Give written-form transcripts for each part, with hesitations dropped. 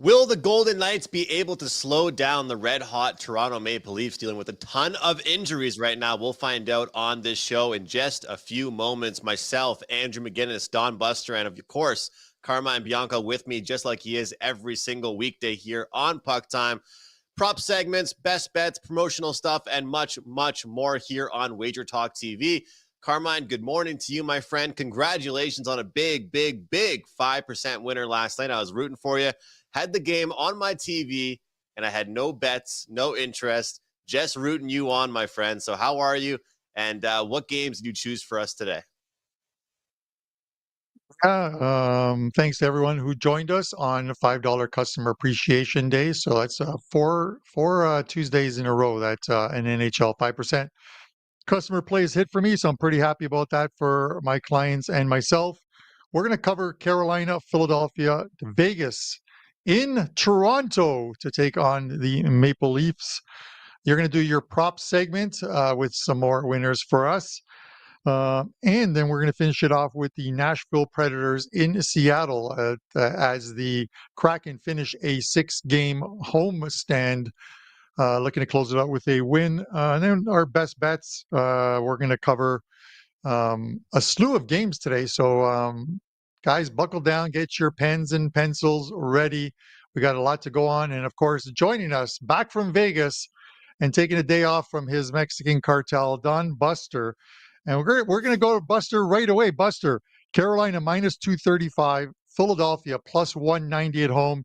Will the Golden Knights be able to slow down the red-hot Toronto Maple Leafs dealing with a ton of injuries right now? We'll find out on this show in just a few moments. Myself, Andrew McGinnis, Don Buster, and of course, Carmine Bianco with me just like he is every single weekday here on PuckTime. Prop segments, best bets, promotional stuff, and much, much more here on WagerTalk TV. Carmine, good morning to you, my friend. Congratulations on a big 5% winner last night. I was rooting for you. Had the game on my TV, and I had no bets, no interest, just rooting you on, my friend. So how are you, and what games did you choose for us today? Thanks to everyone who joined us on $5 Customer Appreciation Day. So that's four Tuesdays in a row that an NHL 5% customer plays hit for me. So I'm pretty happy about that for my clients and myself. We're going to cover Carolina, Philadelphia, Vegas, in Toronto to take on the Maple Leafs. You're going to do your prop segment with some more winners for us. And then we're going to finish it off with the Nashville Predators in Seattle as the Kraken finish a 6-game homestand, looking to close it out with a win. And then our best bets, we're going to cover a slew of games today. So, guys, buckle down, get your pens and pencils ready. We got a lot to go on. And of course, joining us back from Vegas and taking a day off from his Mexican cartel, Don Buster. And we're going to go to Buster right away. Buster, Carolina minus 235, Philadelphia plus 190 at home.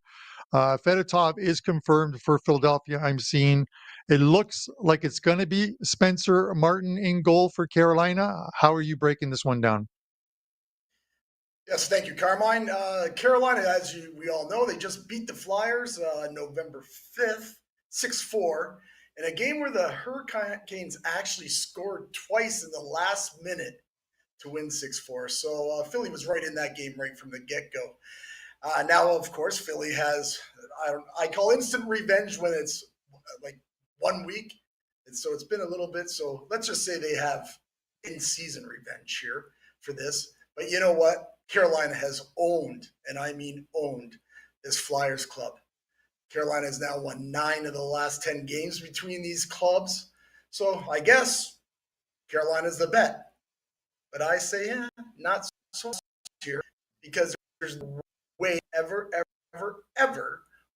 Fedotov is confirmed for Philadelphia. I'm seeing it looks like it's going to be Spencer Martin in goal for Carolina. How are you breaking this one down? Yes, thank you, Carmine. Carolina, as we all know, they just beat the Flyers November 5th, 6-4, in a game where the Hurricanes actually scored twice in the last minute to win 6-4. So Philly was right in that game right from the get-go. Now, of course, Philly has, I call instant revenge when it's like 1 week. And so it's been a little bit. So let's just say they have in-season revenge here for this. But you know what? Carolina has owned, and I mean owned, this Flyers club. Carolina has now won 9 of the last 10 games between these clubs. So I guess Carolina's the bet. But I say, not so here, because there's no way ever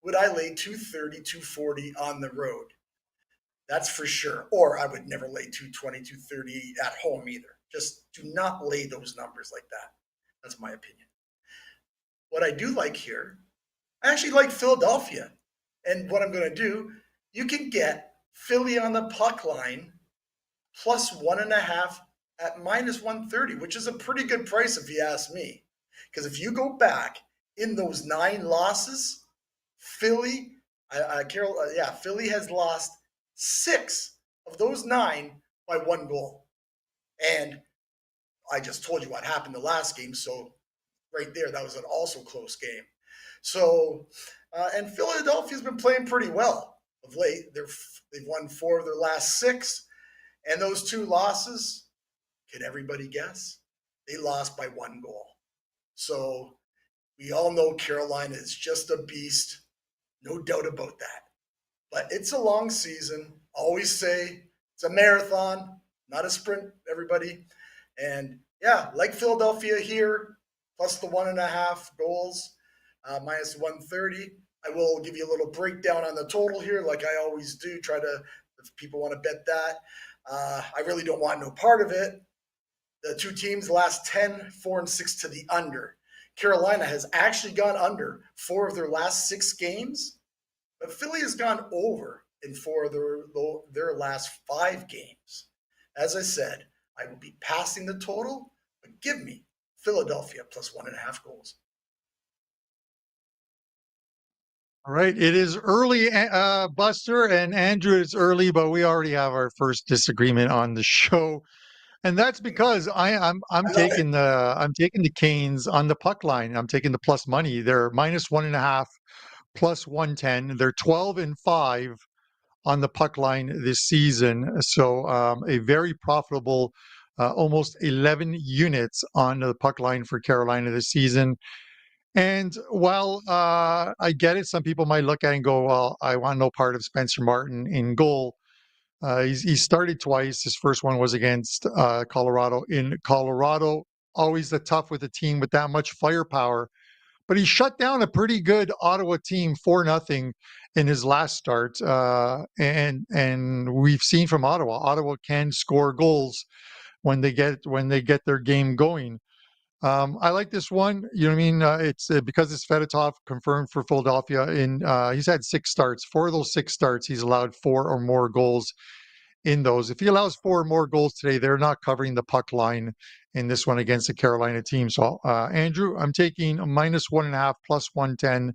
would I lay 230, 240 on the road. That's for sure. Or I would never lay 220, 230 at home either. Just do not lay those numbers like that. That's my opinion. What I do like here, I actually like Philadelphia. And what I'm going to do, you can get Philly on the puck line plus 1.5 at minus 130, which is a pretty good price if you ask me. Because if you go back in those 9 losses, Philly has lost 6 of those 9 by 1 goal. And I just told you what happened the last game. So right there, that was an also close game. So, and Philadelphia's been playing pretty well of late. They've won 4 of their last 6. And those 2 losses, can everybody guess? They lost by 1 goal. So we all know Carolina is just a beast. No doubt about that. But it's a long season. Always say it's a marathon, not a sprint, everybody. And yeah, like Philadelphia here, plus the 1.5 goals, minus 130. I will give you a little breakdown on the total here, like I always do. If people want to bet that. I really don't want no part of it. The 2 teams, last 10, 4 and 6 to the under. Carolina has actually gone under 4 of their last 6 games, but Philly has gone over in 4 of their last 5 games. As I said, I will be passing the total, but give me Philadelphia plus 1.5 goals. All right. It is early, Buster, and Andrew, it's early, but we already have our first disagreement on the show. And that's because I'm taking the Canes on the puck line. I'm taking the plus money. They're minus 1.5, plus 110. They're 12-5 on the puck line this season. So a very profitable, almost 11 units on the puck line for Carolina this season. And while I get it, some people might look at it and go, well, I want no part of Spencer Martin in goal. He started twice. His first one was against Colorado. In Colorado, always the tough with a team with that much firepower. But he shut down a pretty good Ottawa team 4-0 in his last start. And we've seen from Ottawa can score goals when they get their game going. I like this one. You know what I mean? It's because it's Fedotov confirmed for Philadelphia. He's had 6 starts. 4 of those 6 starts, he's allowed 4 or more goals in those. If he allows 4 or more goals today, they're not covering the puck line in this one against the Carolina team. So, Andrew, I'm taking a -1.5 plus 110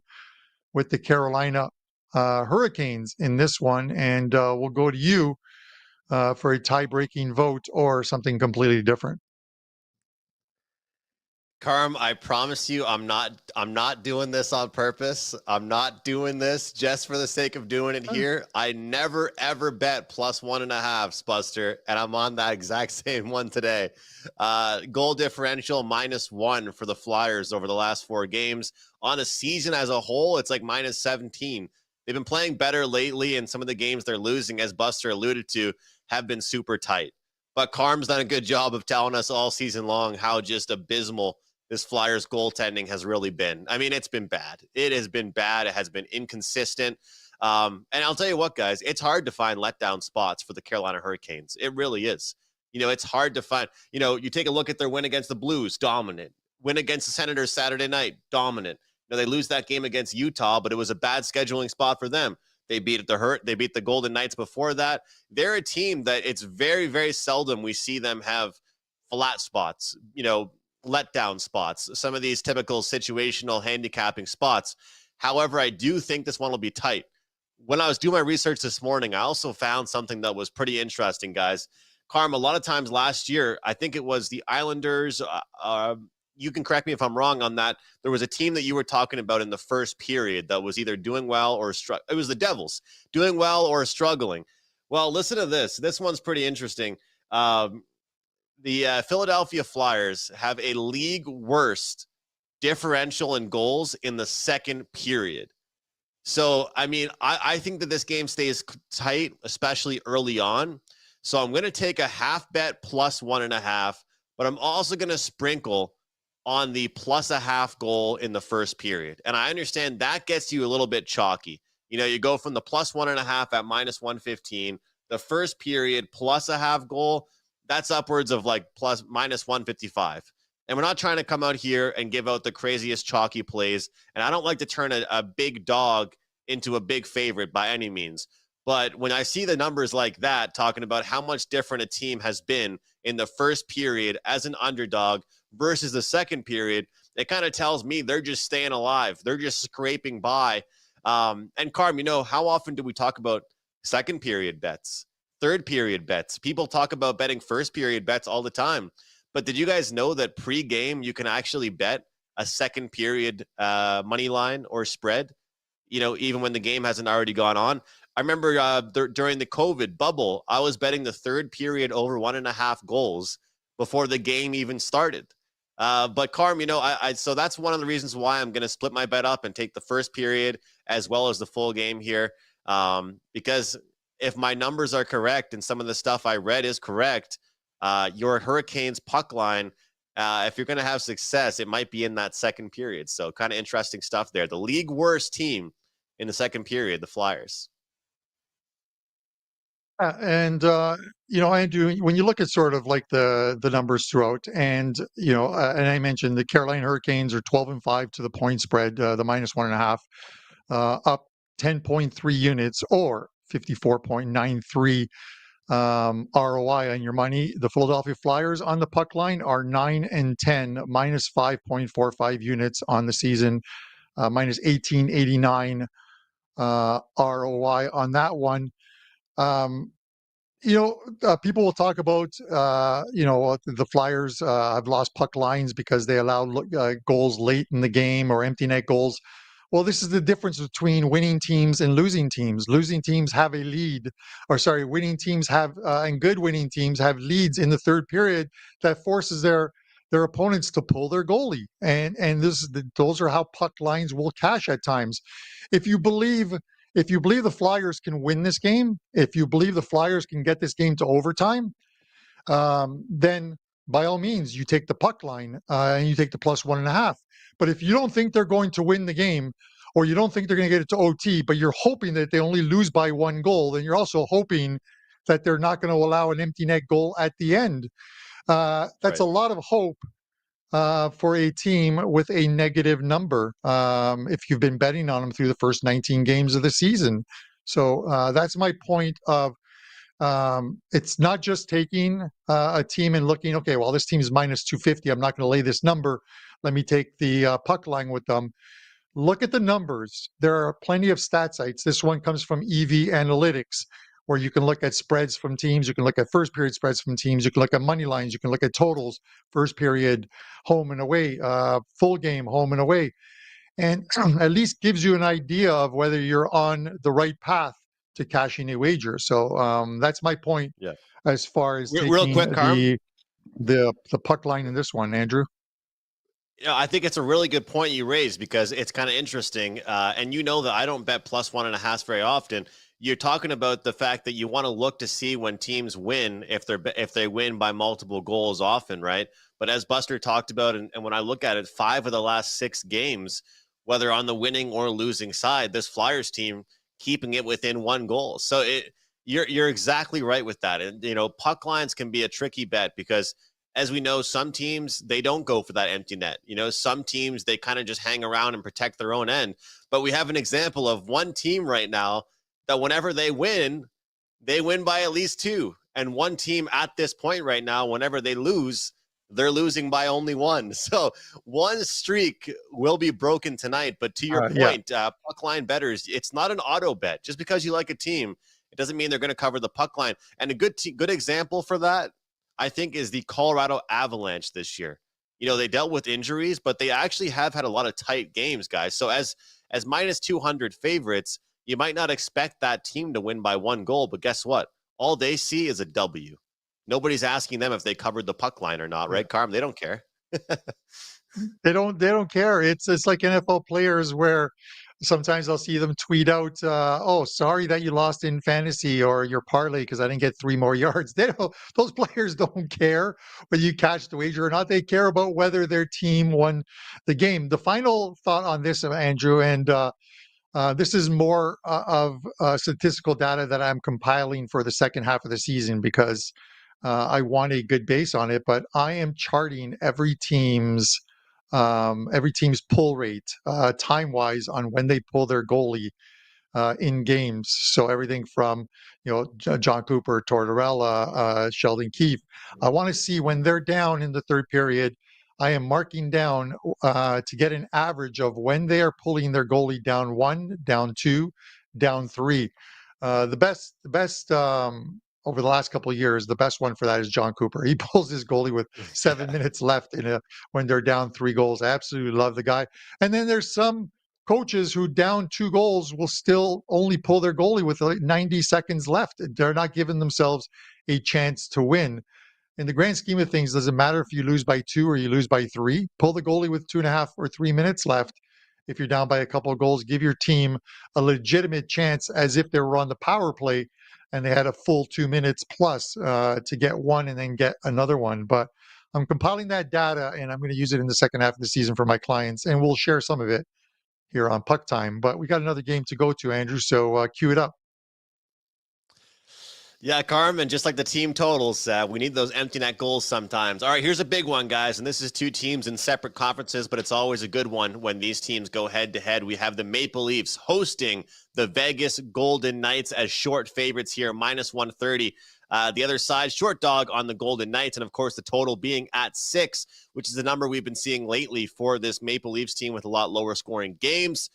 with the Carolina Hurricanes in this one, and we'll go to you for a tie-breaking vote or something completely different. Carm, I promise you, I'm not doing this on purpose. I'm not doing this just for the sake of doing it here. I never ever bet +1.5, Buster, and I'm on that exact same one today. Goal differential -1 for the Flyers over the last 4 games. On a season as a whole, it's like -17. They've been playing better lately, and some of the games they're losing, as Buster alluded to, have been super tight. But Carm's done a good job of telling us all season long how just abysmal this Flyers goaltending has really been. I mean, it's been bad. It has been bad. It has been inconsistent. And I'll tell you what, guys, it's hard to find letdown spots for the Carolina Hurricanes. It really is. You know, it's hard to find. You know, you take a look at their win against the Blues, dominant. Win against the Senators Saturday night, dominant. You know, they lose that game against Utah, but it was a bad scheduling spot for them. They beat They beat the Golden Knights before that. They're a team that it's very, very seldom we see them have flat spots, you know, letdown spots, some of these typical situational handicapping spots. However, I do think this one will be tight. When I was doing my research this morning, I also found something that was pretty interesting, guys. Carm, a lot of times last year, I think it was the Islanders. You can correct me if I'm wrong on that. There was a team that you were talking about in the first period that was either doing well or it was the Devils doing well or struggling. Well, listen to this. This one's pretty interesting. The Philadelphia Flyers have a league worst differential in goals in the second period. So, I mean, I think that this game stays tight, especially early on. So I'm going to take a half bet +1.5, but I'm also going to sprinkle on the +0.5 goal in the first period. And I understand that gets you a little bit chalky. You know, you go from the +1.5 at -115, the first period +0.5 goal. That's upwards of like -155. And we're not trying to come out here and give out the craziest chalky plays. And I don't like to turn a big dog into a big favorite by any means. But when I see the numbers like that, talking about how much different a team has been in the first period as an underdog versus the second period, it kind of tells me they're just staying alive. They're just scraping by. And Carm, you know, how often do we talk about second period bets? Third period bets. People talk about betting first period bets all the time. But did you guys know that pre-game you can actually bet a second period money line or spread, you know, even when the game hasn't already gone on? I remember during the COVID bubble, I was betting the third period over 1.5 goals before the game even started. But Carm, you know, so that's one of the reasons why I'm going to split my bet up and take the first period as well as the full game here. Because if my numbers are correct and some of the stuff I read is correct, your Hurricanes puck line, if you're going to have success, it might be in that second period. So kind of interesting stuff there. The league worst team in the second period, the Flyers. And you know, Andrew, when you look at sort of like the numbers throughout, and you know, and I mentioned the Carolina Hurricanes are 12-5 to the point spread, the -1.5, up 10.3 units or 54.93 ROI on your money. The Philadelphia Flyers on the puck line are 9-10, -5.45 units on the season, -18.89 ROI on that one. You know, people will talk about, you know, the Flyers have lost puck lines because they allow goals late in the game or empty net goals. Well, this is the difference between winning teams and losing teams. Losing teams have a lead, or sorry, winning teams have, and good winning teams have leads in the third period that forces their their opponents to pull their goalie, and those are how puck lines will cash at times. If you believe the Flyers can win this game, if you believe the Flyers can get this game to overtime, then by all means you take the puck line and you take the +1.5. But if you don't think they're going to win the game, or you don't think they're going to get it to OT, but you're hoping that they only lose by 1 goal, then you're also hoping that they're not going to allow an empty net goal at the end. That's Right. a lot of hope for a team with a negative number if you've been betting on them through the first 19 games of the season. So that's my point of it's not just taking a team and looking, okay, well, this team is -250. I'm not going to lay this number. Let me take the puck line with them. Look at the numbers. There are plenty of stat sites. This one comes from EV Analytics, where you can look at spreads from teams. You can look at first period spreads from teams. You can look at money lines. You can look at totals, first period, home and away, full game, home and away. And at least gives you an idea of whether you're on the right path to cashing a wager. So that's my point Yeah. as far as Real taking quick, Carm. the puck line in this one, Andrew. Yeah, I think it's a really good point you raised, because it's kind of interesting. And you know that I don't bet +1.5 very often. You're talking about the fact that you want to look to see when teams win, if they win by multiple goals often, right? But as Buster talked about, and when I look at it, 5 of the last 6 games, whether on the winning or losing side, this Flyers team keeping it within 1 goal. So you're exactly right with that. And puck lines can be a tricky bet, because as we know, some teams, they don't go for that empty net. Some teams, they kind of just hang around and protect their own end. But we have an example of one team right now that whenever they win by at least 2. And one team at this point right now, whenever they lose, they're losing by only 1. So one streak will be broken tonight. But to your point, puck line bettors, it's not an auto bet. Just because you like a team, it doesn't mean they're going to cover the puck line. And a good example for that, I think, is the Colorado Avalanche this year. They dealt with injuries, but they actually have had a lot of tight games, guys. So as -200 favorites, you might not expect that team to win by 1 goal, but guess what? All they see is a W. Nobody's asking them if they covered the puck line or not, right, Carm? They don't care. They don't care. It's like NFL players where sometimes I'll see them tweet out, "Oh, sorry that you lost in fantasy or your parlay because I didn't get 3 more yards." Those players don't care whether you catch the wager or not. They care about whether their team won the game. The final thought on this, Andrew, and this is more of statistical data that I'm compiling for the second half of the season, because I want a good base on it. But I am charting every team's pull rate time-wise on when they pull their goalie in games. So everything from John Cooper, Tortorella, Sheldon Keefe. I want to see when they're down in the third period. I am marking down to get an average of when they are pulling their goalie down 1, down 2, down 3. The best over the last couple of years, the best one for that is John Cooper. He pulls his goalie with 7 minutes left when they're down 3 goals. I absolutely love the guy. And then there's some coaches who down 2 goals will still only pull their goalie with like 90 seconds left. They're not giving themselves a chance to win. In the grand scheme of things, doesn't matter if you lose by 2 or you lose by 3. Pull the goalie with 2.5 or 3 minutes left. If you're down by a couple of goals, give your team a legitimate chance, as if they were on the power play and they had a full 2 minutes plus to get one and then get another one. But I'm compiling that data, and I'm going to use it in the second half of the season for my clients, and we'll share some of it here on PuckTime. But we got another game to go to, Andrew, so cue it up. Yeah, Carmen, just like the team totals, we need those empty net goals sometimes. All right, here's a big one, guys, and this is 2 teams in separate conferences, but it's always a good one when these teams go head-to-head. We have the Maple Leafs hosting the Vegas Golden Knights as short favorites here, -130. The other side, short dog on the Golden Knights, and of course the total being at 6, which is the number we've been seeing lately for this Maple Leafs team with a lot lower scoring games.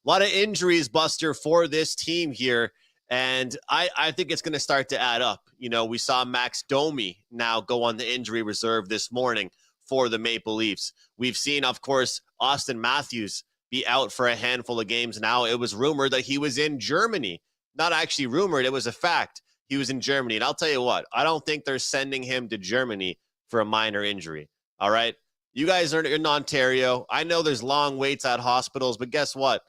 A lot of injuries, Buster, for this team here. And I think it's going to start to add up. We saw Max Domi now go on the injury reserve this morning for the Maple Leafs. We've seen, of course, Austin Matthews be out for a handful of games now. It was rumored that he was in Germany. Not actually rumored, it was a fact. He was in Germany. And I'll tell you what, I don't think they're sending him to Germany for a minor injury. All right. You guys are in Ontario. I know there's long waits at hospitals, but guess what?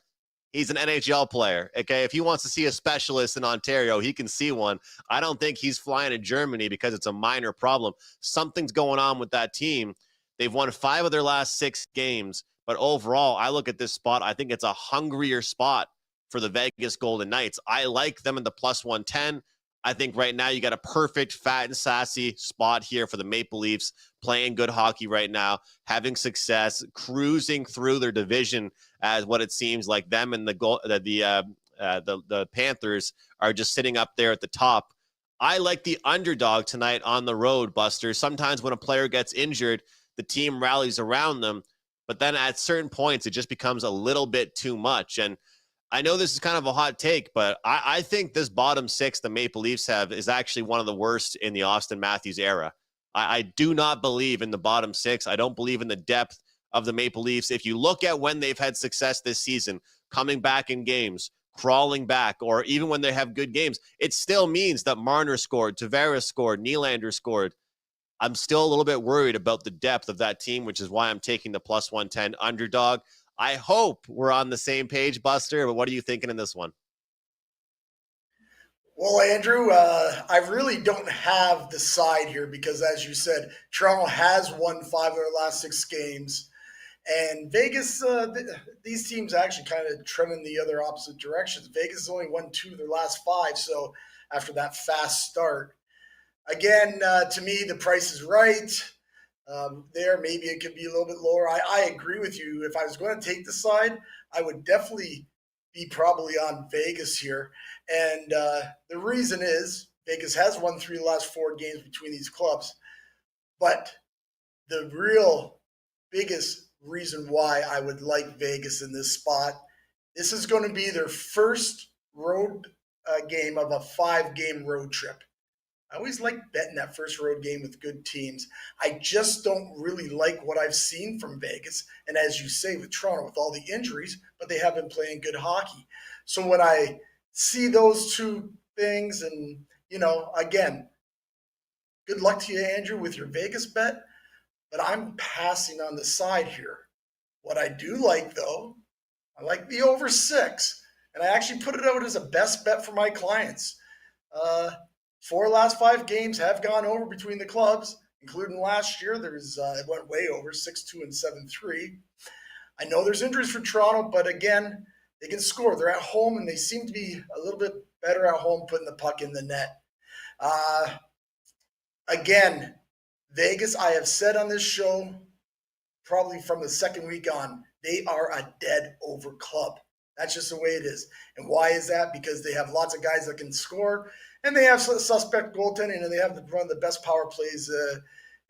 He's an NHL player. Okay. If he wants to see a specialist in Ontario, he can see one. I don't think he's flying to Germany because it's a minor problem. Something's going on with that team. They've won 5 of their last 6 games. But overall, I look at this spot. I think it's a hungrier spot for the Vegas Golden Knights. I like them in the plus 110. I think right now you got a perfect fat and sassy spot here for the Maple Leafs, playing good hockey right now, having success, cruising through their division as what it seems like them and the Panthers are just sitting up there at the top. I like the underdog tonight on the road, Buster. Sometimes when a player gets injured, the team rallies around them, but then at certain points, it just becomes a little bit too much. And I know this is kind of a hot take, but I think this bottom 6 the Maple Leafs have is actually one of the worst in the Auston Matthews era. I do not believe in the bottom 6. I don't believe in the depth of the Maple Leafs. If you look at when they've had success this season, coming back in games, crawling back, or even when they have good games, it still means that Marner scored, Tavares scored, Nylander scored. I'm still a little bit worried about the depth of that team, which is why I'm taking the plus 110 underdog. I hope we're on the same page, Buster, but what are you thinking in this one? Well, Andrew, I really don't have the side here because, as you said, Toronto has won 5 of their last 6 games. And Vegas, these teams actually kind of trending the other opposite directions. Vegas has only won 2 of their last 5, so after that fast start. Again, to me, the price is right. There, maybe it could be a little bit lower. I agree with you. If I was going to take the side, I would definitely be probably on Vegas here. And the reason is Vegas has won 3 of the last 4 games between these clubs. But the real biggest reason why I would like Vegas in this spot, this is going to be their first road game of a 5-game road trip. I always like betting that first road game with good teams. I just don't really like what I've seen from Vegas. And as you say, with Toronto, with all the injuries, but they have been playing good hockey. So when I see those 2 things, and, again, good luck to you, Andrew, with your Vegas bet, but I'm passing on the side here. What I do like, though, I like the over 6. And I actually put it out as a best bet for my clients. 4 last 5 games have gone over between the clubs, including last year. It went way over, 6-2 and 7-3. I know there's injuries for Toronto, but again, they can score. They're at home, and they seem to be a little bit better at home putting the puck in the net. Again, Vegas, I have said on this show, probably from the second week on, they are a dead over club. That's just the way it is. And why is that? Because they have lots of guys that can score, and they have suspect goaltending, and they have one of the best power plays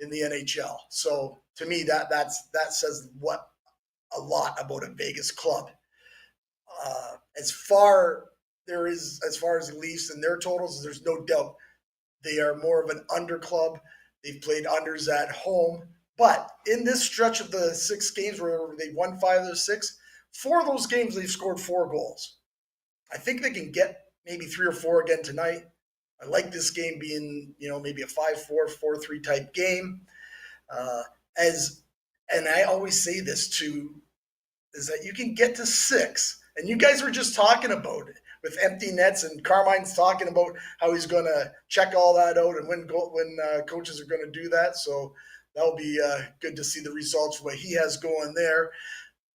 in the NHL. So to me, that says a lot about a Vegas club. As far as the Leafs and their totals, there's no doubt they are more of an under club. They've played unders at home, but in this stretch of the 6 games where they won 5 of those 6, 4 of those games they've scored 4 goals. I think they can get maybe 3 or 4 again tonight. I like this game being, maybe a 5-4, 4-3 type game. And I always say this too, is that you can get to 6. And you guys were just talking about it with empty nets, and Carmine's talking about how he's going to check all that out and when coaches are going to do that. So that'll be good to see the results, what he has going there.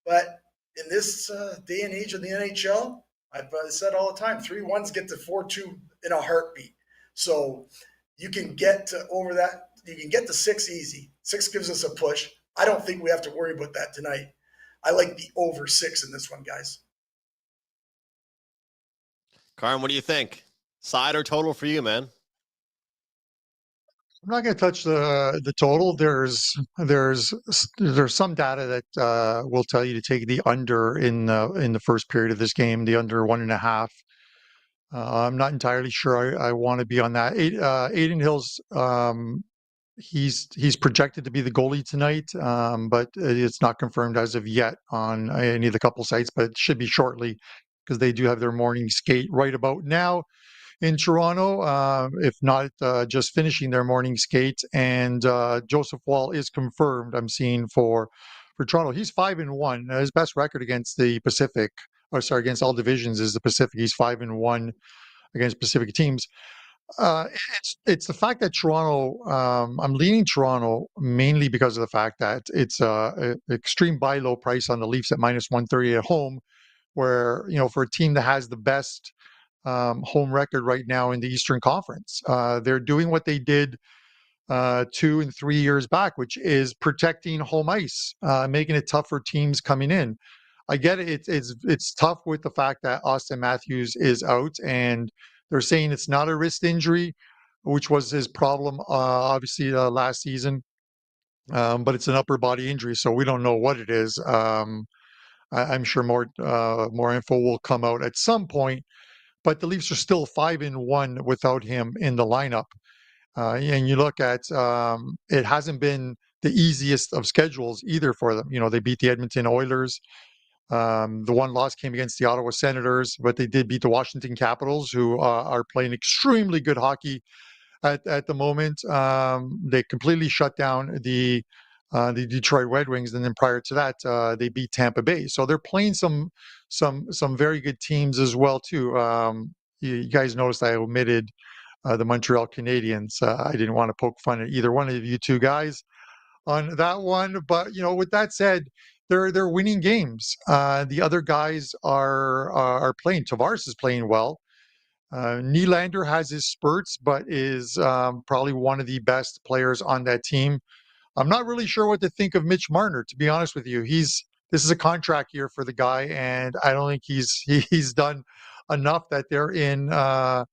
But in this day and age of the NHL, I've said all the time, 3-1s get to 4-2 in a heartbeat. So you can get to over that. You can get to 6 easy. 6 gives us a push. I don't think we have to worry about that tonight. I like the over 6 in this one, guys. Carm, what do you think? Side or total for you, man? I'm not going to touch the total. There's some data that will tell you to take the under in the first period of this game, the under 1.5. I'm not entirely sure I want to be on that. Aiden Hills, he's projected to be the goalie tonight, but it's not confirmed as of yet on any of the couple sites, but it should be shortly because they do have their morning skate right about now. in Toronto, if not just finishing their morning skate. And Joseph Wall is confirmed. I'm seeing for Toronto. He's 5-1. His best record against the Pacific, or sorry, against all divisions is the Pacific. He's 5-1 against Pacific teams. It's the fact that Toronto. I'm leaning Toronto mainly because of the fact that it's a extreme buy low price on the Leafs at -130 at home, where for a team that has the best home record right now in the Eastern Conference, they're doing what they did 2 and 3 years back, which is protecting home ice, making it tough for teams coming in. I get it. It's tough with the fact that Austin Matthews is out, and they're saying it's not a wrist injury, which was his problem, obviously last season. But it's an upper body injury, so we don't know what it is. I'm sure more info will come out at some point. But the Leafs are still 5-1 without him in the lineup. And you look at it hasn't been the easiest of schedules either for them. They beat the Edmonton Oilers. The one loss came against the Ottawa Senators, but they did beat the Washington Capitals, who are playing extremely good hockey at the moment. They completely shut down the Detroit Red Wings, and then prior to that, they beat Tampa Bay. So they're playing some very good teams as well too. You guys noticed I omitted the Montreal Canadiens. I didn't want to poke fun at either one of you two guys on that one, but with that said, they're winning games. The other guys are playing. Tavares is playing well. Nylander has his spurts, but is probably one of the best players on that team. I'm not really sure what to think of Mitch Marner, to be honest with you. This is a contract year for the guy, and I don't think he's done enough that they're in a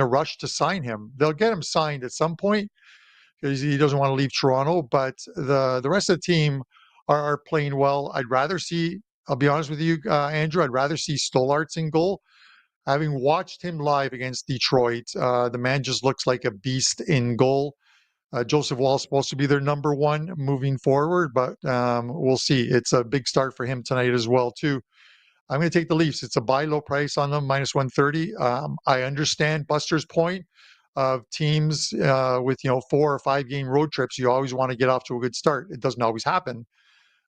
rush to sign him. They'll get him signed at some point because he doesn't want to leave Toronto, but the rest of the team are playing well. I'll be honest with you, Andrew, I'd rather see Stolarz in goal. Having watched him live against Detroit, the man just looks like a beast in goal. Joseph Wall is supposed to be their number one moving forward, but we'll see. It's a big start for him tonight as well, too. I'm going to take the Leafs. It's a buy low price on them, -130. I understand Buster's point of teams with 4 or 5 game road trips. You always want to get off to a good start. It doesn't always happen.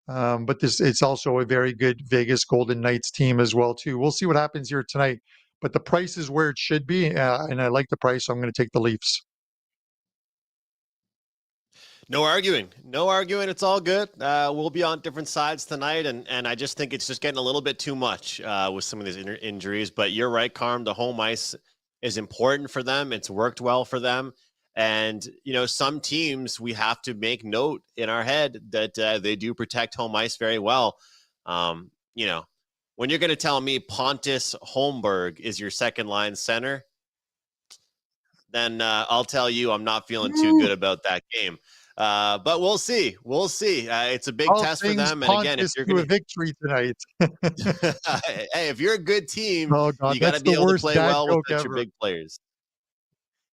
But it's also a very good Vegas Golden Knights team as well, too. We'll see what happens here tonight. But the price is where it should be, and I like the price, so I'm going to take the Leafs. No arguing. It's all good. We'll be on different sides tonight, and I just think it's just getting a little bit too much with some of these injuries. But you're right, Carm. The home ice is important for them. It's worked well for them. And, some teams, we have to make note in our head that they do protect home ice very well. When you're going to tell me Pontus Holmberg is your second line center, then I'll tell you I'm not feeling too good about that game. But we'll see. It's a big test for them. And again, if you're going to a victory tonight, hey, if you're a good team, oh God, you got to be able to play well with your big players.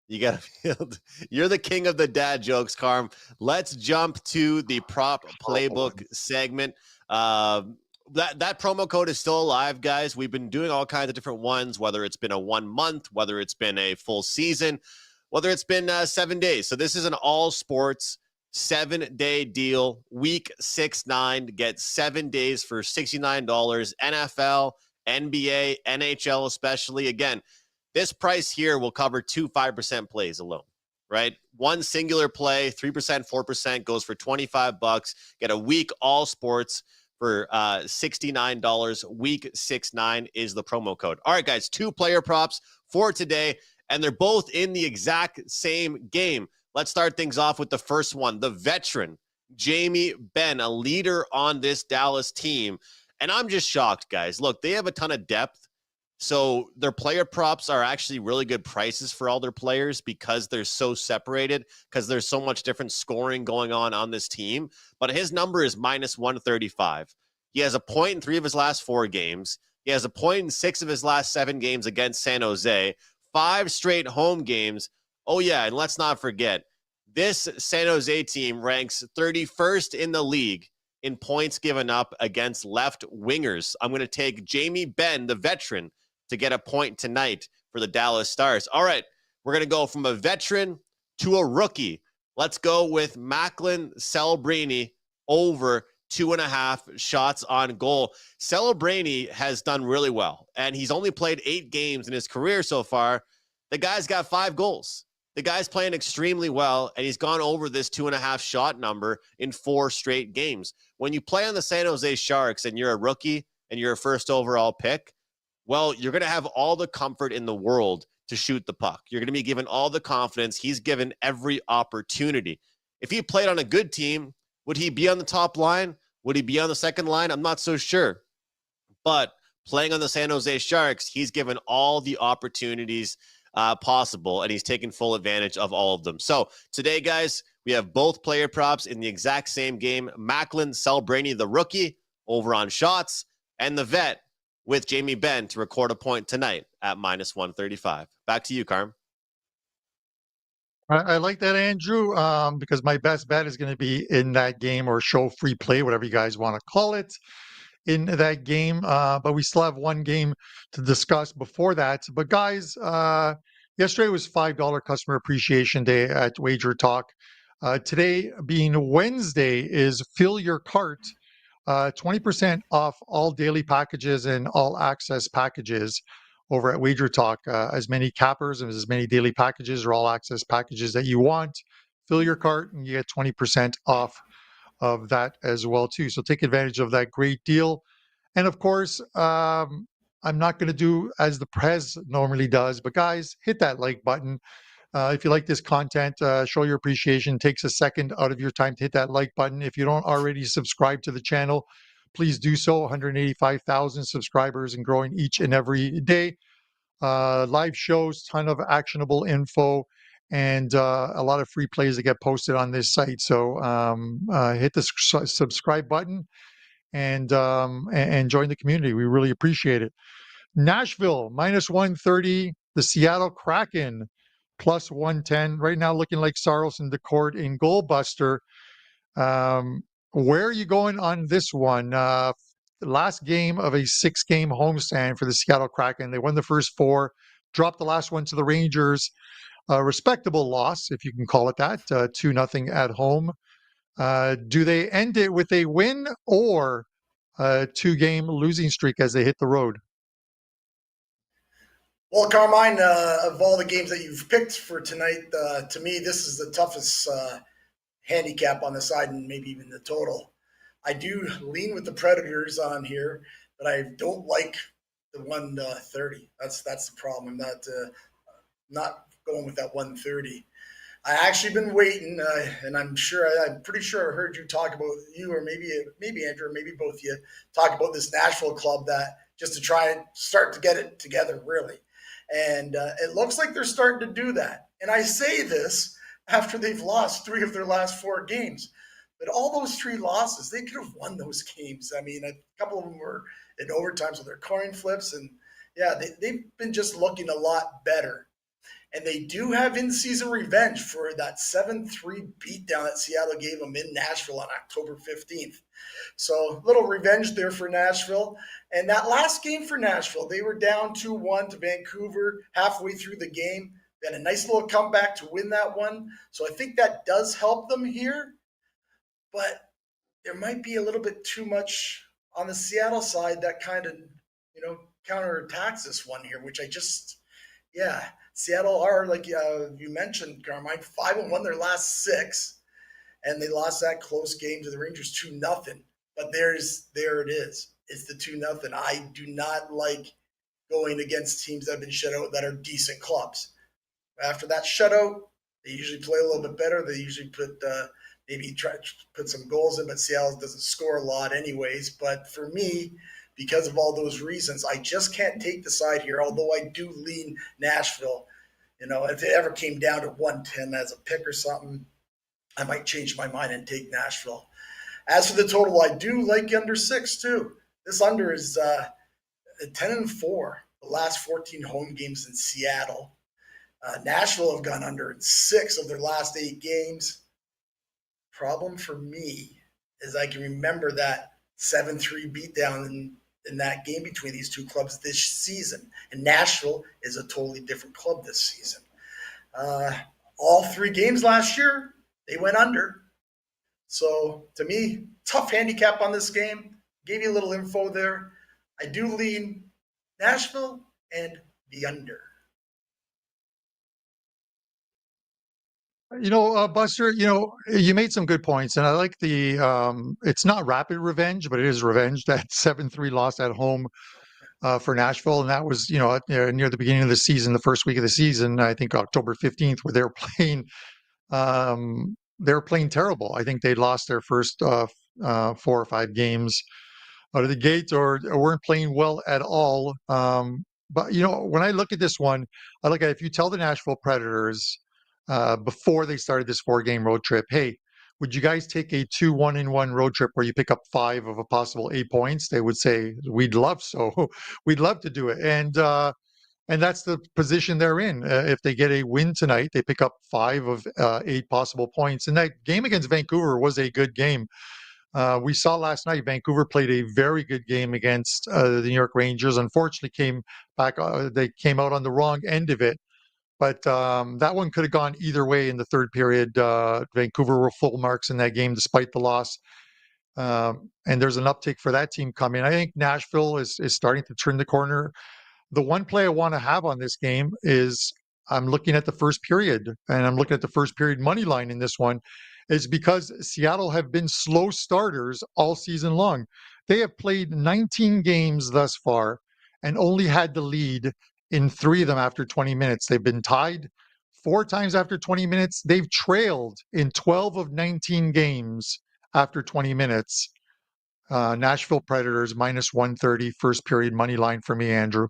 You got to you're the king of the dad jokes, Carm. Let's jump to the prop playbook segment. That promo code is still alive, guys. We've been doing all kinds of different ones, whether it's been a 1 month, whether it's been a full season, whether it's been 7 days. So this is an all sports 7-day deal. Week 6-9, get 7 days for $69. NFL, NBA, NHL especially. Again, this price here will cover 2 5% plays alone, right? One singular play, 3%, 4% goes for $25. Get a week all sports for $69. Week 6-9 is the promo code. All right, guys, 2 player props for today, and they're both in the exact same game. Let's start things off with the first one. The veteran, Jamie Benn, a leader on this Dallas team. And I'm just shocked, guys. Look, they have a ton of depth. So their player props are actually really good prices for all their players because they're so separated, because there's so much different scoring going on this team. But his number is -135. He has a point in 3 of his last 4 games. He has a point in 6 of his last 7 games against San Jose. 5 straight home games. Oh, yeah, and let's not forget, this San Jose team ranks 31st in the league in points given up against left wingers. I'm going to take Jamie Benn, the veteran, to get a point tonight for the Dallas Stars. All right, we're going to go from a veteran to a rookie. Let's go with Macklin Celebrini over 2.5 shots on goal. Celebrini has done really well, and he's only played 8 games in his career so far. The guy's got 5 goals. The guy's playing extremely well, and he's gone over this 2.5 shot number in 4 straight games. When you play on the San Jose Sharks and you're a rookie and you're a first overall pick, well, you're going to have all the comfort in the world to shoot the puck. You're going to be given all the confidence. He's given every opportunity. If he played on a good team, would he be on the top line? Would he be on the second line? I'm not so sure. But playing on the San Jose Sharks, he's given all the opportunities possible, and he's taken full advantage of all of them. So today, guys, we have both player props in the exact same game. Macklin Celebrini, the rookie, over on shots, and the vet with Jamie Benn to record a point tonight at -135. Back to you, Carm. I like that, Andrew, because my best bet is going to be in that game, or show free play, whatever you guys want to call it, in that game. But we still have one game to discuss before that. But guys, yesterday was $5 Customer Appreciation Day at WagerTalk. Today, being Wednesday, is Fill Your Cart. 20% off all daily packages and all access packages over at WagerTalk. As many cappers and as many daily packages or all access packages that you want, fill your cart and you get 20% off of that as well too. So take advantage of that great deal. And of course, I'm not going to do as the Prez normally does, but guys, hit that like button. If you like this content, show your appreciation. It takes a second out of your time to hit that like button. If you don't already subscribe to the channel, please do so. 185,000 subscribers and growing each and every day. Live shows, ton of actionable info, and a lot of free plays that get posted on this site. So hit the subscribe button and join the community. We really appreciate it. Nashville, -130. The Seattle Kraken, +110. Right now, looking like Saros and DeCord in goal buster. Where are you going on this one? Last game of a 6-game homestand for the Seattle Kraken. They won the first 4, dropped the last one to the Rangers. A respectable loss, if you can call it that, 2-0 at home. Do they end it with a win or a 2-game losing streak as they hit the road? Well, Carmine, of all the games that you've picked for tonight, to me, this is the toughest handicap on the side, and maybe even the total. I do lean with the Predators on here, but I don't like the 130. That's the problem. I'm not going with that 130. I actually been waiting, and I'm pretty sure I heard you talk about, you or maybe Andrew, or maybe both of you, talk about this Nashville club, that just to try and start to get it together, really. And it looks like they're starting to do that. And I say this after they've lost 3 of their last 4 games. But all those 3 losses, they could have won those games. I mean, a couple of them were in overtime, so they're coin flips. And yeah, they've been just looking a lot better. And they do have in-season revenge for that 7-3 beatdown that Seattle gave them in Nashville on October 15th. So a little revenge there for Nashville. And that last game for Nashville, they were down 2-1 to Vancouver halfway through the game. They had a nice little comeback to win that one. So I think that does help them here. But there might be a little bit too much on the Seattle side that kind of, counterattacks this one here, which Seattle are, like you mentioned, Carmine, 5-1 their last 6, and they lost that close game to the Rangers 2-0. But there it is. It's the 2-0. I do not like going against teams that have been shut out that are decent clubs. After that shutout, they usually play a little bit better. They usually try to put some goals in, but Seattle doesn't score a lot anyways. But for me, because of all those reasons, I just can't take the side here, although I do lean Nashville. If it ever came down to 110 as a pick or something, I might change my mind and take Nashville. As for the total, I do like under 6 too. This under is 10-4, the last 14 home games in Seattle. Nashville have gone under in 6 of their last 8 games. Problem for me is I can remember that 7-3 beatdown in that game between these two clubs this season. And Nashville is a totally different club this season. All 3 games last year, they went under. So to me, tough handicap on this game. Gave you a little info there. I do lean Nashville and the under. Buster, you made some good points, and I like it's not rapid revenge, but it is revenge. That 7-3 loss at home for Nashville, and that was, near the beginning of the season, the first week of the season, I think October 15th, where they were playing terrible. I think they lost their first 4 or 5 games out of the gate, or weren't playing well at all. But when I look at this one, I look at, if you tell the Nashville Predators before they started this 4-game road trip, hey, would you guys take a 2-1-1 road trip where you pick up 5 of a possible 8 points? They would say, we'd love so. We'd love to do it. And that's the position they're in. If they get a win tonight, they pick up 5 of 8 possible points. And that game against Vancouver was a good game. We saw last night, Vancouver played a very good game against the New York Rangers. Unfortunately, they came out on the wrong end of it. But that one could have gone either way in the third period. Vancouver were full marks in that game despite the loss. And there's an uptick for that team coming. I think Nashville is starting to turn the corner. The one play I want to have on this game is, I'm looking at the first period, and I'm looking at the first period money line in this one, is because Seattle have been slow starters all season long. They have played 19 games thus far and only had the lead in 3 of them after 20 minutes. They've been tied 4 times after 20 minutes. They've trailed in 12 of 19 games after 20 minutes. Nashville Predators -130 first period money line for me, Andrew.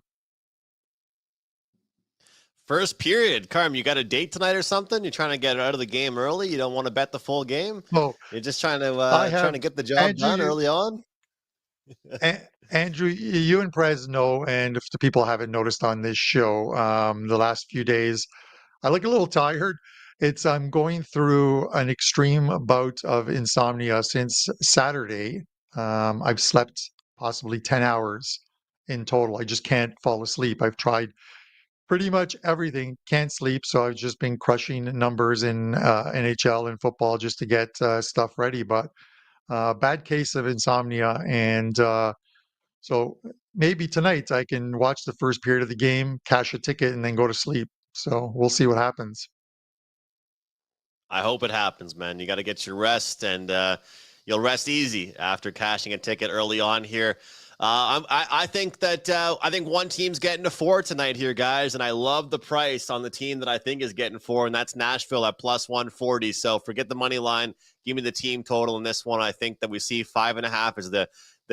First period. Carm, you got a date tonight or something? You're trying to get out of the game early? You don't want to bet the full game? Oh, You're just trying to get the job Andrew, done early on? Andrew, you and Prez know, and if the people haven't noticed on this show, the last few days, I look a little tired. I'm going through an extreme bout of insomnia since Saturday. I've slept possibly 10 hours in total. I just can't fall asleep. I've tried pretty much everything, can't sleep. So I've just been crushing numbers in NHL and football just to get stuff ready. But bad case of insomnia. And so maybe tonight I can watch the first period of the game, cash a ticket, and then go to sleep. So we'll see what happens. I hope it happens, man. You got to get your rest, and you'll rest easy after cashing a ticket early on here. I think one team's getting to 4 tonight here, guys, and I love the price on the team that I think is getting 4, and that's Nashville at +140. So forget the money line. Give me the team total in this one. I think that we see 5.5 is the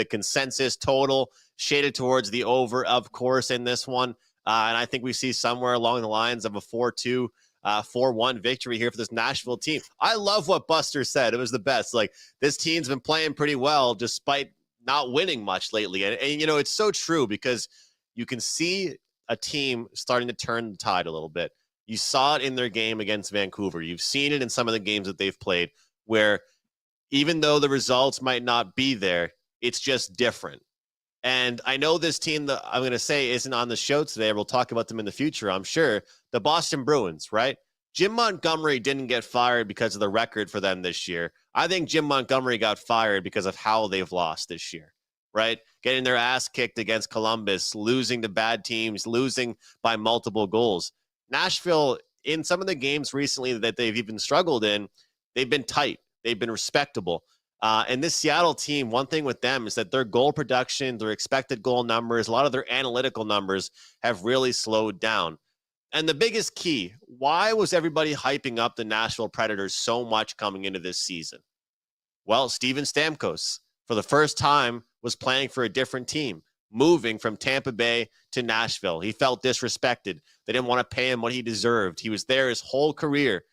consensus total, shaded towards the over, of course, in this one. And I think we see somewhere along the lines of a 4-2, 4-1 victory here for this Nashville team. I love what Buster said. It was the best. Like, this team's been playing pretty well despite not winning much lately. And it's so true, because you can see a team starting to turn the tide a little bit. You saw it in their game against Vancouver. You've seen it in some of the games that they've played, where even though the results might not be there, it's just different. And I know this team that I'm going to say isn't on the show today. We'll talk about them in the future, I'm sure. The Boston Bruins, right? Jim Montgomery didn't get fired because of the record for them this year. I think Jim Montgomery got fired because of how they've lost this year, right? Getting their ass kicked against Columbus, losing to bad teams, losing by multiple goals. Nashville, in some of the games recently that they've even struggled in, they've been tight. They've been respectable. And this Seattle team, one thing with them is that their goal production, their expected goal numbers, a lot of their analytical numbers have really slowed down. And the biggest key, why was everybody hyping up the Nashville Predators so much coming into this season? Well, Steven Stamkos, for the first time, was playing for a different team, moving from Tampa Bay to Nashville. He felt disrespected. They didn't want to pay him what he deserved. He was there his whole career.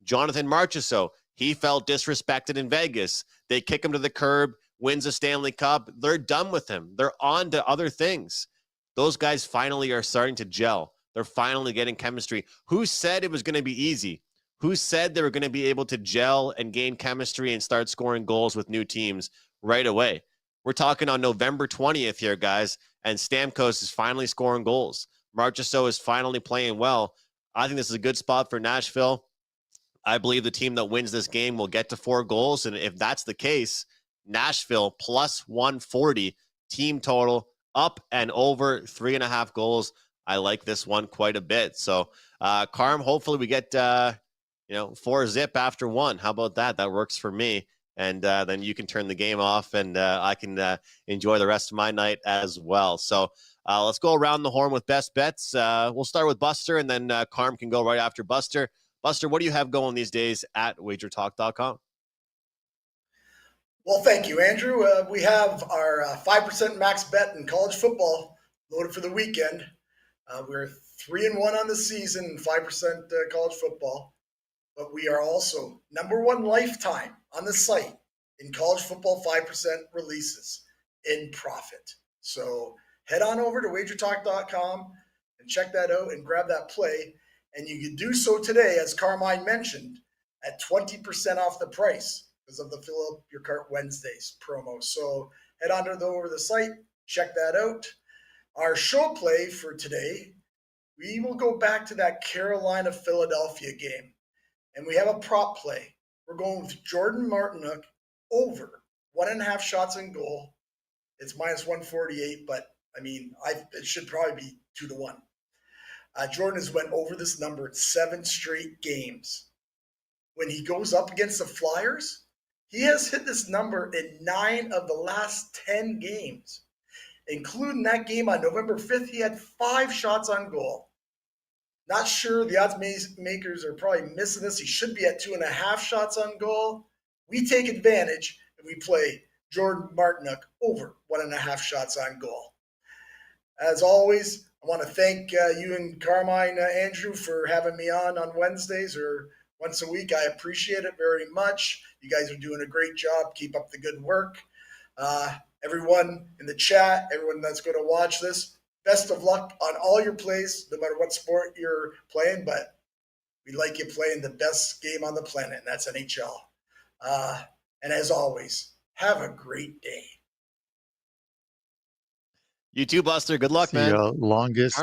Jonathan Marchessault, he felt disrespected in Vegas. They kick him to the curb, wins a Stanley Cup. They're done with him. They're on to other things. Those guys finally are starting to gel. They're finally getting chemistry. Who said it was going to be easy? Who said they were going to be able to gel and gain chemistry and start scoring goals with new teams right away? We're talking on November 20th here, guys, and Stamkos is finally scoring goals. Marchessault is finally playing well. I think this is a good spot for Nashville. I believe the team that wins this game will get to 4 goals, and if that's the case, Nashville plus 140 team total, up and over 3.5 goals. I like this one quite a bit. So, Carm, hopefully we get 4-0 after 1. How about that? That works for me. And then you can turn the game off, and I can enjoy the rest of my night as well. So let's go around the horn with best bets. We'll start with Buster, and then Carm can go right after Buster. Buster, what do you have going these days at WagerTalk.com? Well, thank you, Andrew. We have our 5% max bet in college football loaded for the weekend. We're 3-1 on the season, 5% college football. But we are also #1 lifetime on the site in college football 5% releases in profit. So head on over to WagerTalk.com and check that out and grab that play. And you can do so today, as Carmine mentioned, at 20% off the price because of the Fill Up Your Cart Wednesdays promo. So head on over the site, check that out. Our show play for today, we will go back to that Carolina-Philadelphia game. And we have a prop play. We're going with Jordan Martinook over 1.5 shots on goal. It's minus 148, but I mean, it should probably be 2-1. Jordan has went over this number in 7 straight games. When he goes up against the Flyers, he has hit this number in 9 of the last 10 games. Including that game on November 5th, he had 5 shots on goal. Not sure, the odds makers are probably missing this. He should be at 2.5 shots on goal. We take advantage and we play Jordan Martinook over 1.5 shots on goal. As always, I want to thank you and Carmine, Andrew, for having me on Wednesdays or once a week. I appreciate it very much. You guys are doing a great job. Keep up the good work. Everyone in the chat, everyone that's going to watch this, best of luck on all your plays, no matter what sport you're playing, but we like you playing the best game on the planet, and that's NHL. And as always, have a great day. You too, Buster. Good luck, man. Longest.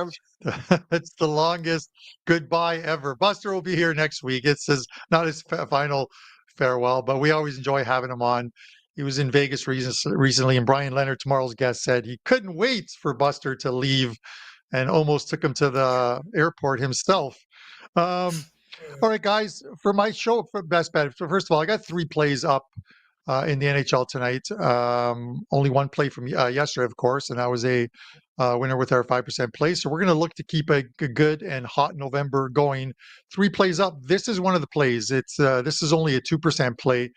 It's the longest goodbye ever. Buster will be here next week. It's not his final farewell, but we always enjoy having him on. He was in Vegas recently, and Brian Leonard, tomorrow's guest, said he couldn't wait for Buster to leave and almost took him to the airport himself. All right, guys, for my show for Best Bet, first of all, I got 3 plays up in the NHL tonight. Only 1 play from yesterday, of course, and that was a winner with our 5% play. So we're going to look to keep a good and hot November going. 3 plays up. This is one of the plays. This is only a 2% play.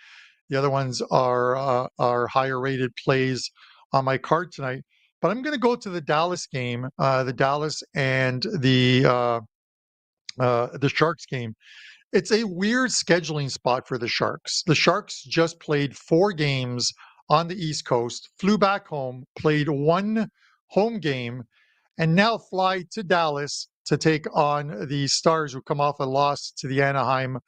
The other ones are higher rated plays on my card tonight. But I'm going to go to the Dallas game, the Dallas and the Sharks game. It's a weird scheduling spot for the Sharks. The Sharks just played 4 games on the East Coast, flew back home, played 1 home game, and now fly to Dallas to take on the Stars, who come off a loss to the Anaheim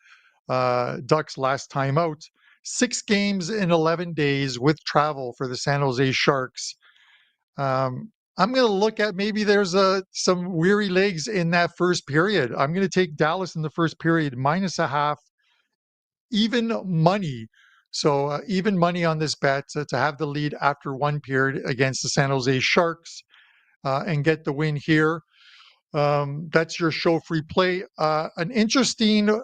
Ducks last time out. 6 games in 11 days with travel for the San Jose Sharks. I'm going to look at maybe there's some weary legs in that first period. I'm going to take Dallas in the first period, -0.5, even money. So even money on this bet to have the lead after 1 period against the San Jose Sharks and get the win here. That's your show free play. An interesting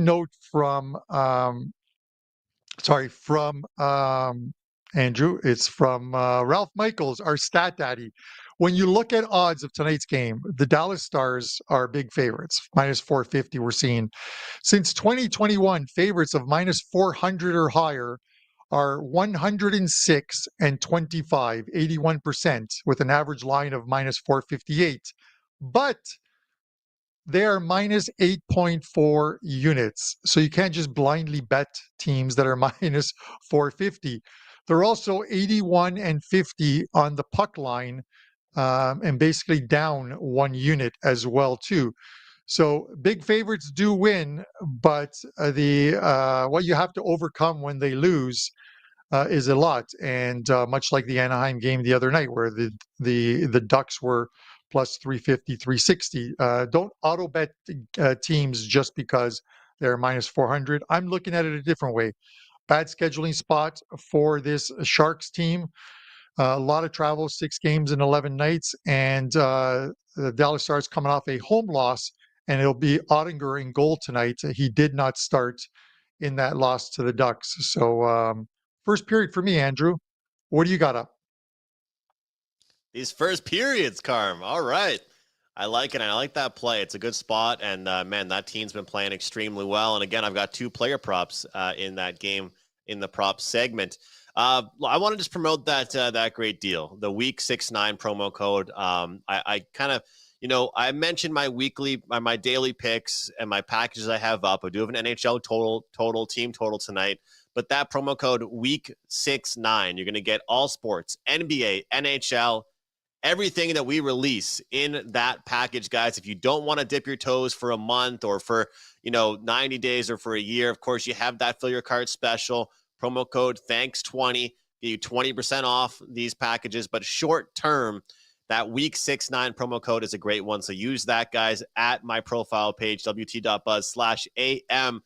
note from Andrew. It's from Ralph Michaels, our stat daddy. When you look at odds of tonight's game, the Dallas Stars are big favorites, -450 we're seeing. Since 2021, favorites of -400 or higher are 106 and 25, 81%, with an average line of -458. But they are -8.4 units. So you can't just blindly bet teams that are -450. They're also 81 and 50 on the puck line, and basically down 1 unit as well too. So big favorites do win, but what you have to overcome when they lose is a lot. And much like the Anaheim game the other night, where the Ducks were plus 350, 360. Don't auto bet teams just because they're minus 400. I'm looking at it a different way. Bad scheduling spot for this Sharks team. A lot of travel, 6 games in 11 nights, and the Dallas Stars coming off a home loss, and it'll be Ottinger in goal tonight. He did not start in that loss to the Ducks. So first period for me, Andrew. What do you got up? These first periods, Carm. All right. I like it, and I like that play. It's a good spot, and man, that team's been playing extremely well. And again, I've got 2 player props in that game in the prop segment. I want to just promote that great deal, the Week 6-9 promo code. I kind of, I mentioned my daily picks and my packages I have up. I do have an NHL team total tonight, but that promo code Week 6-9, you're going to get all sports, NBA, NHL, everything that we release in that package, guys. If you don't want to dip your toes for a month or for 90 days or for a year, of course you have that fill your cart special. Promo code THANKS20, get you 20% off these packages. But short term, that Week 6-9 promo code is a great one. So use that, guys, at my profile page, wt.buzz/AM.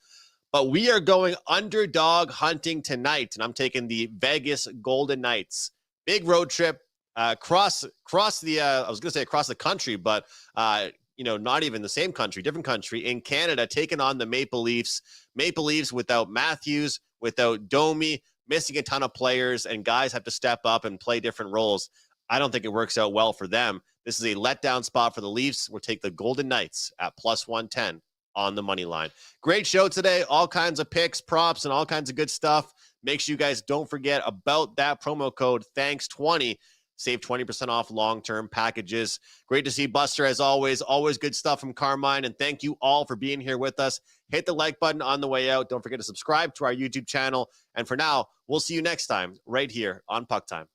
But we are going underdog hunting tonight, and I'm taking the Vegas Golden Knights. Big road trip across the I was going to say across the country, but not even the same country, different country, in Canada, taking on the Maple Leafs. Maple Leafs without Matthews, without Domi, missing a ton of players, and guys have to step up and play different roles. I don't think it works out well for them. This is a letdown spot for the Leafs. We'll take the Golden Knights at plus 110 on the money line. Great show today. All kinds of picks, props, and all kinds of good stuff. Make sure you guys don't forget about that promo code THANKS20. Save 20% off long-term packages. Great to see Buster as always. Always good stuff from Carmine. And thank you all for being here with us. Hit the like button on the way out. Don't forget to subscribe to our YouTube channel. And for now, we'll see you next time right here on PuckTime.